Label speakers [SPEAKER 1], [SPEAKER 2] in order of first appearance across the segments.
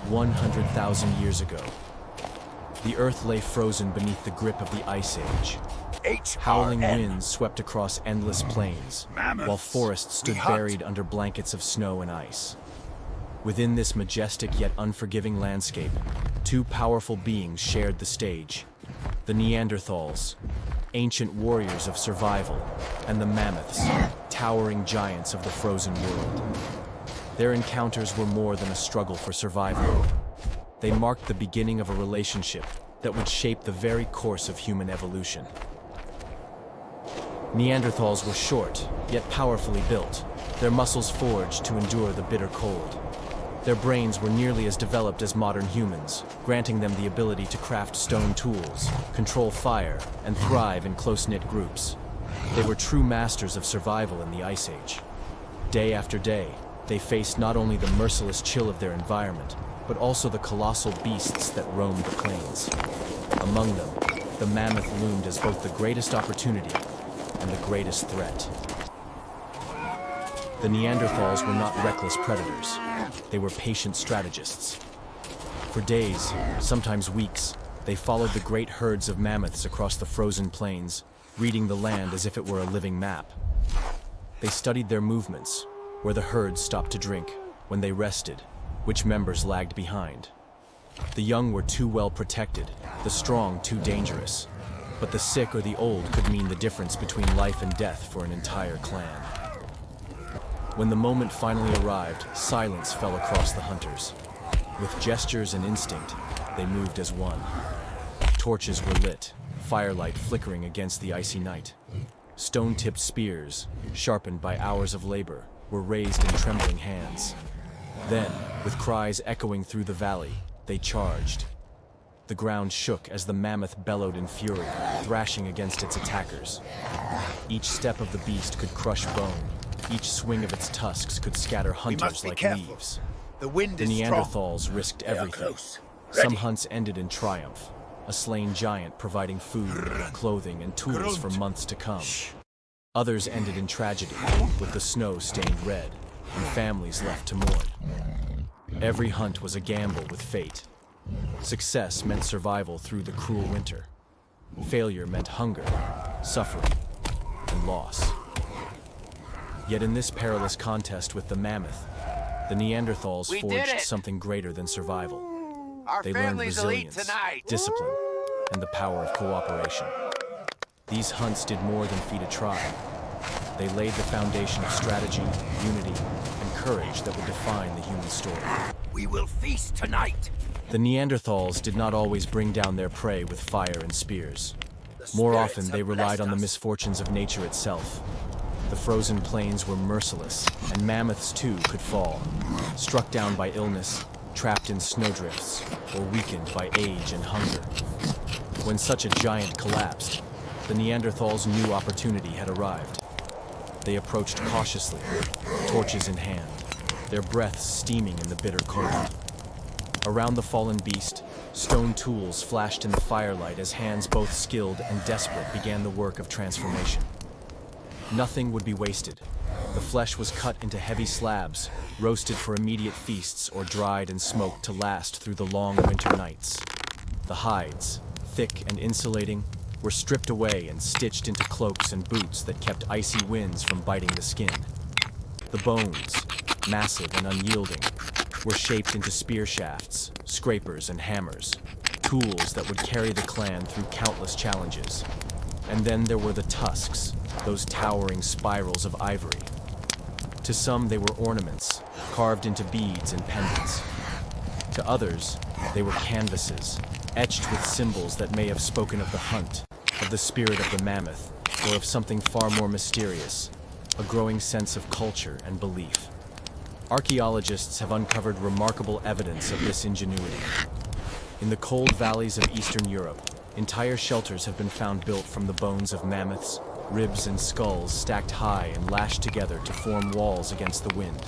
[SPEAKER 1] 100,000 years ago. The Earth lay frozen beneath the grip of the Ice Age. Howling winds swept across endless plains, while forests stood buried under blankets of snow and ice. Within this majestic yet unforgiving landscape, two powerful beings shared the stage: the Neanderthals, ancient warriors of survival, and the Mammoths, towering giants of the frozen world. Their encounters were more than a struggle for survival. They marked the beginning of a relationship that would shape the very course of human evolution. Neanderthals were short, yet powerfully built, their muscles forged to endure the bitter cold. Their brains were nearly as developed as modern humans, granting them the ability to craft stone tools, control fire, and thrive in close-knit groups. They were true masters of survival in the Ice Age. Day after day, they faced not only the merciless chill of their environment, but also the colossal beasts that roamed the plains. Among them, the mammoth loomed as both the greatest opportunity and the greatest threat. The Neanderthals were not reckless predators. They were patient strategists. For days, sometimes weeks, they followed the great herds of mammoths across the frozen plains, reading the land as if it were a living map. They studied their movements, where the herds stopped to drink, when they rested, which members lagged behind. The young were too well protected, the strong too dangerous. But the sick or the old could mean the difference between life and death for an entire clan. When the moment finally arrived, silence fell across the hunters. With gestures and instinct, they moved as one. Torches were lit, firelight flickering against the icy night. Stone-tipped spears, sharpened by hours of labor, were raised in trembling hands. Then, with cries echoing through the valley, they charged. The ground shook as the mammoth bellowed in fury, thrashing against its attackers. Each step of the beast could crush bone. Each swing of its tusks could scatter hunters like leaves.
[SPEAKER 2] The wind
[SPEAKER 1] The
[SPEAKER 2] is
[SPEAKER 1] Neanderthals
[SPEAKER 2] strong.
[SPEAKER 1] risked
[SPEAKER 2] They are
[SPEAKER 1] everything.
[SPEAKER 2] close.
[SPEAKER 1] Some hunts ended in triumph, a slain giant providing food, clothing, and tools for months to come. Others ended in tragedy, with the snow stained red, and families left to mourn. Every hunt was a gamble with fate. Success meant survival through the cruel winter. Failure meant hunger, suffering, and loss. Yet in this perilous contest with the mammoth, the Neanderthals forged something greater than survival. They learned resilience, discipline, and the power of cooperation. These hunts did more than feed a tribe. They laid the foundation of strategy, unity, and courage that would define the human story.
[SPEAKER 2] We will feast tonight.
[SPEAKER 1] The Neanderthals did not always bring down their prey with fire and spears. More often, they relied on the misfortunes of nature itself. The frozen plains were merciless, and mammoths too could fall, struck down by illness, trapped in snowdrifts, or weakened by age and hunger. When such a giant collapsed, the Neanderthals knew opportunity had arrived. They approached cautiously, torches in hand, their breaths steaming in the bitter cold. Around the fallen beast, stone tools flashed in the firelight as hands both skilled and desperate began the work of transformation. Nothing would be wasted. The flesh was cut into heavy slabs, roasted for immediate feasts or dried and smoked to last through the long winter nights. The hides, thick and insulating, were stripped away and stitched into cloaks and boots that kept icy winds from biting the skin. The bones, massive and unyielding, were shaped into spear shafts, scrapers, and hammers, tools that would carry the clan through countless challenges. And then there were the tusks, those towering spirals of ivory. To some they were ornaments, carved into beads and pendants. To others, they were canvases, etched with symbols that may have spoken of the hunt, of the spirit of the mammoth, or of something far more mysterious, a growing sense of culture and belief. Archaeologists have uncovered remarkable evidence of this ingenuity. In the cold valleys of Eastern Europe, entire shelters have been found built from the bones of mammoths, ribs and skulls stacked high and lashed together to form walls against the wind.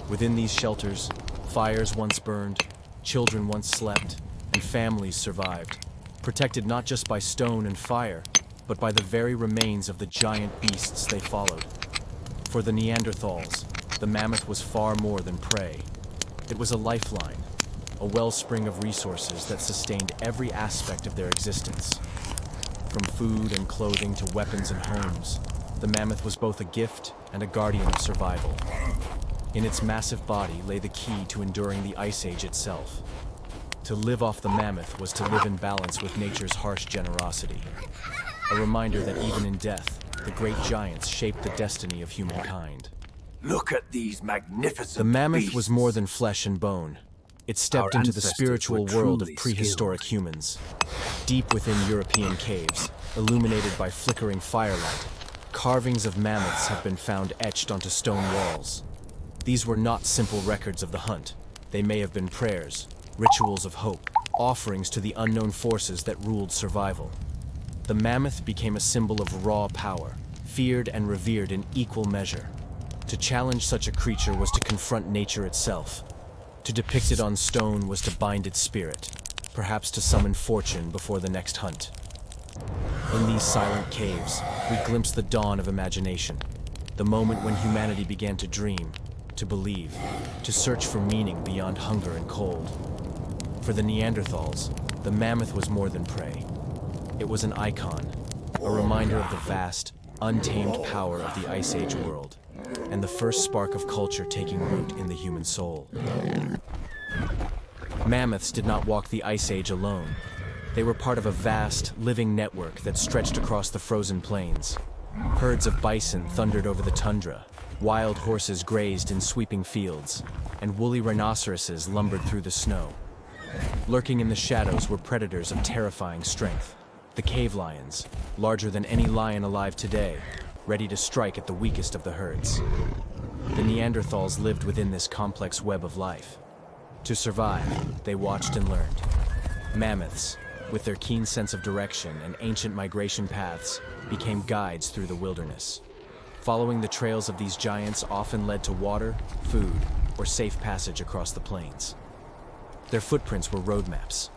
[SPEAKER 1] Within these shelters, fires once burned, children once slept, and families survived, protected not just by stone and fire, but by the very remains of the giant beasts they followed. For the Neanderthals, the mammoth was far more than prey. It was a lifeline, a wellspring of resources that sustained every aspect of their existence. From food and clothing to weapons and homes, the mammoth was both a gift and a guardian of survival. In its massive body lay the key to enduring the Ice Age itself. To live off the mammoth was to live in balance with nature's harsh generosity. A reminder that even in death, the great giants shaped the destiny of humankind.
[SPEAKER 2] Look at these magnificent
[SPEAKER 1] The mammoth
[SPEAKER 2] beasts.
[SPEAKER 1] was more than flesh and bone. It stepped
[SPEAKER 2] Our
[SPEAKER 1] into the
[SPEAKER 2] ancestors
[SPEAKER 1] spiritual
[SPEAKER 2] were
[SPEAKER 1] world of
[SPEAKER 2] truly
[SPEAKER 1] prehistoric humans. Deep within European caves, illuminated by flickering firelight, carvings of mammoths have been found etched onto stone walls. These were not simple records of the hunt. They may have been prayers, rituals of hope, offerings to the unknown forces that ruled survival. The mammoth became a symbol of raw power, feared and revered in equal measure. To challenge such a creature was to confront nature itself. To depict it on stone was to bind its spirit, perhaps to summon fortune before the next hunt. In these silent caves, we glimpse the dawn of imagination, the moment when humanity began to dream, to believe, to search for meaning beyond hunger and cold. For the Neanderthals, the mammoth was more than prey. It was an icon, a reminder of the vast, untamed power of the Ice Age world, and the first spark of culture taking root in the human soul. Mammoths did not walk the Ice Age alone. They were part of a vast, living network that stretched across the frozen plains. Herds of bison thundered over the tundra, wild horses grazed in sweeping fields, and woolly rhinoceroses lumbered through the snow. Lurking in the shadows were predators of terrifying strength. The cave lions, larger than any lion alive today, ready to strike at the weakest of the herds. The Neanderthals lived within this complex web of life. To survive, they watched and learned. Mammoths, with their keen sense of direction and ancient migration paths, became guides through the wilderness. Following the trails of these giants often led to water, food, or safe passage across the plains. Their footprints were road maps.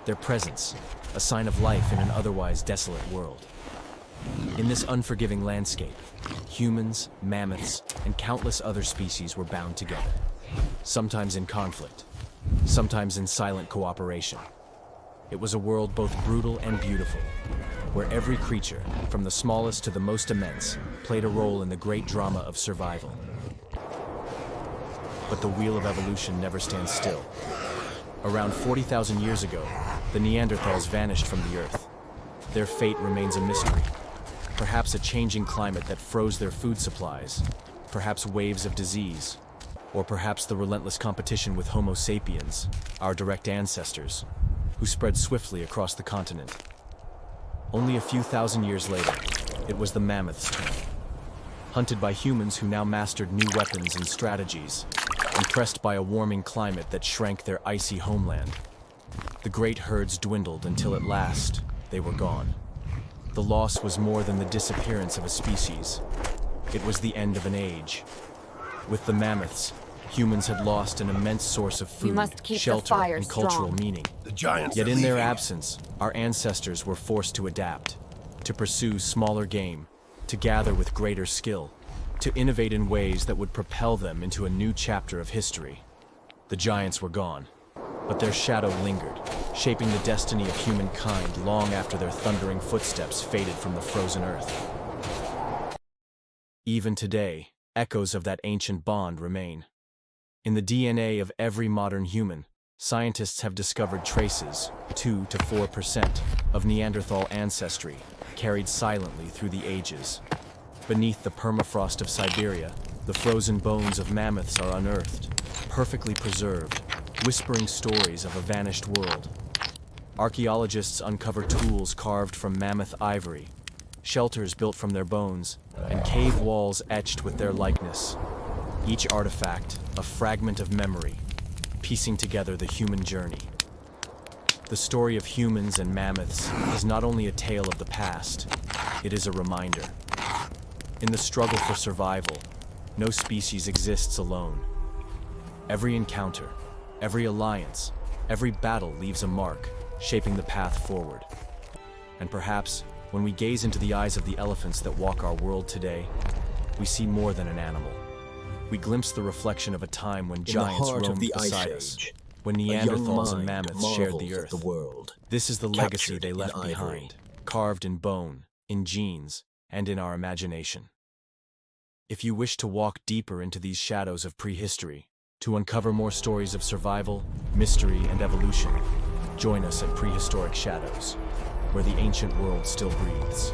[SPEAKER 1] Their presence, a sign of life in an otherwise desolate world. In this unforgiving landscape, humans, mammoths, and countless other species were bound together. Sometimes in conflict, sometimes in silent cooperation. It was a world both brutal and beautiful, where every creature, from the smallest to the most immense, played a role in the great drama of survival. But the wheel of evolution never stands still. Around 40,000 years ago, the Neanderthals vanished from the Earth. Their fate remains a mystery. Perhaps a changing climate that froze their food supplies, perhaps waves of disease, or perhaps the relentless competition with Homo sapiens, our direct ancestors, who spread swiftly across the continent. Only a few thousand years later, it was the mammoth's turn. Hunted by humans who now mastered new weapons and strategies, impressed by a warming climate that shrank their icy homeland. The great herds dwindled until at last, they were gone. The loss was more than the disappearance of a species. It was the end of an age. With the mammoths, humans had lost an immense source of food, shelter, and cultural meaning.
[SPEAKER 2] The giants
[SPEAKER 1] Yet
[SPEAKER 2] are
[SPEAKER 1] in their
[SPEAKER 2] leaving.
[SPEAKER 1] absence, our ancestors were forced to adapt, to pursue smaller game, to gather with greater skill, to innovate in ways that would propel them into a new chapter of history. The giants were gone, but their shadow lingered, shaping the destiny of humankind long after their thundering footsteps faded from the frozen earth. Even today, echoes of that ancient bond remain. In the DNA of every modern human, scientists have discovered traces, 2 to 4%, of Neanderthal ancestry, carried silently through the ages. Beneath the permafrost of Siberia, the frozen bones of mammoths are unearthed, perfectly preserved, whispering stories of a vanished world. Archaeologists uncover tools carved from mammoth ivory, shelters built from their bones, and cave walls etched with their likeness. Each artifact, a fragment of memory, piecing together the human journey. The story of humans and mammoths is not only a tale of the past, it is a reminder. In the struggle for survival, no species exists alone. Every encounter, every alliance, every battle leaves a mark, shaping the path forward. And perhaps, when we gaze into the eyes of the elephants that walk our world today, we see more than an animal. We glimpse the reflection of a time when giants roamed beside us, when
[SPEAKER 3] a young
[SPEAKER 1] Neanderthals and
[SPEAKER 3] mind
[SPEAKER 1] mammoths shared the
[SPEAKER 3] marvels at
[SPEAKER 1] earth.
[SPEAKER 3] the world.
[SPEAKER 1] This is the legacy
[SPEAKER 3] Captured
[SPEAKER 1] they
[SPEAKER 3] in
[SPEAKER 1] left
[SPEAKER 3] ivory.
[SPEAKER 1] behind, carved in bone, in genes, and in our imagination. If you wish to walk deeper into these shadows of prehistory, to uncover more stories of survival, mystery, and evolution, join us at Prehistoric Shadows, where the ancient world still breathes.